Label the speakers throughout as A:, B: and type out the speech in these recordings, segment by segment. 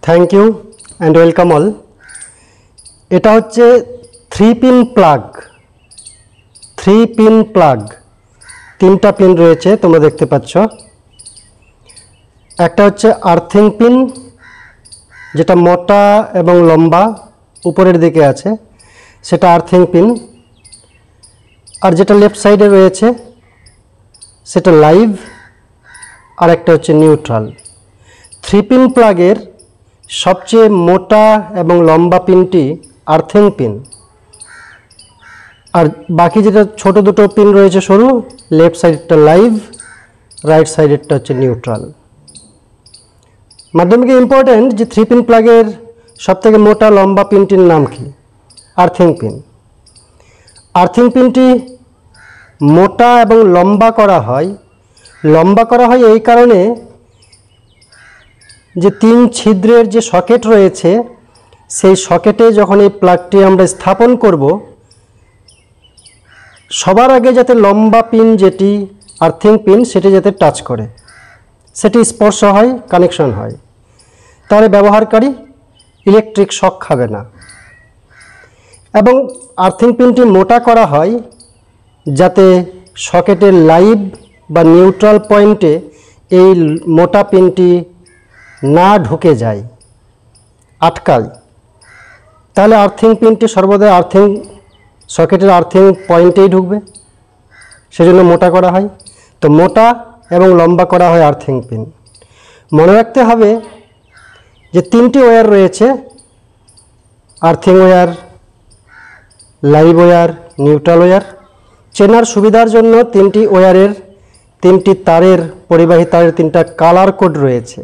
A: Thank you and welcome all. এটা হচ্ছে 3-পিন প্লাগ। 3-পিন প্লাগ, 3টা পিন রয়েছে তোমরা দেখতে পাচ্ছ। একটা হচ্ছে আর্থিং পিন, যেটা মোটা এবং লম্বা উপরের দিকে আছে, সেটা আর্থিং পিন। আর যেটা লেফট সাইডে রয়েছে সেটা লাইভ, আর একটা হচ্ছে নিউট্রাল। 3-পিন প্লাগের সবচেয়ে মোটা এবং লম্বা পিনটি আর্থিং পিন, আর বাকি যেটা ছোট দুটো পিন রয়েছে সরু, লেফট সাইডেরটা লাইভ, রাইট সাইডেরটা হচ্ছে নিউট্রাল। মাধ্যমিকে ইম্পর্টেন্ট যে 3-পিন প্লাগের সবথেকে মোটা লম্বা পিনটির নাম কি? Earthing pin. আর্থিং পিনটি মোটা এবং লম্বা করা হয় এই কারণে যে 3 ছিদ্রের যে সকেট রয়েছে, সেই সকেটে যখন এই প্লাগটি আমরা স্থাপন করব, সবার আগে যাতে লম্বা পিন যেটি আর্থিং পিন সেটি যাতে টাচ করে, সেটি স্পর্শ হয়, কানেকশন হয়, তাহলে ব্যবহারকারী ইলেকট্রিক শক খাবে না। এবং আর্থিং পিনটি মোটা করা হয় যাতে সকেটের লাইভ বা নিউট্রাল পয়েন্টে এই মোটা পিনটি না ঢুকে যায়, আটকায়। তাহলে আর্থিং পিনটি সর্বদা সকেটের আর্থিং পয়েন্টেই ঢুকবে, সেজন্য মোটা করা হয়। তো মোটা এবং লম্বা করা হয় আর্থিং পিন। মনে রাখতে হবে যে 3টি ওয়্যার রয়েছে, earthing wire, live wire, neutral wire. চেনার সুবিধার জন্য 3টি ওয়্যারের 3টি তারের, পরিবাহী তারের 3টা কালার কোড রয়েছে।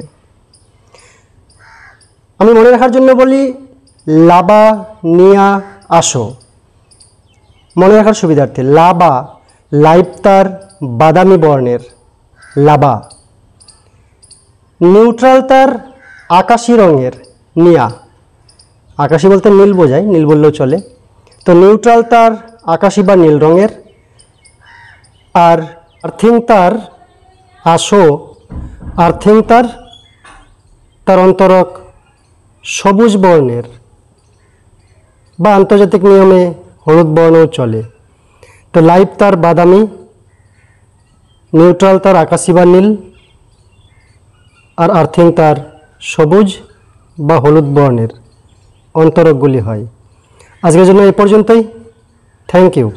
A: আমি মনে রাখার জন্য বলি লাবা, নিয়া, আসো। মনে রাখার সুবিধার্থে লাবা, লাইভ তার বাদামি বর্ণের, লাবা। নিউট্রাল তার আকাশি রঙের, নিয়া। আকাশি বলতে নীল বোঝায়, নীল বললেও চলে। তো নিউট্রাল তার আকাশি বা নীল রঙের। আর আর্থিং তার আসো, আর্থিং তার অন্তরক সবুজ বর্ণের, বা আন্তর্জাতিক নিয়মে হলুদ বর্ণও চলে। তো লাইভ তার বাদামি, নিউট্রাল তার আকাশি বা নীল, আর আর্থিং তার সবুজ বা হলুদ বর্ণের অন্তরকগুলি হয়। আজকের জন্য এ পর্যন্তই। Thank you.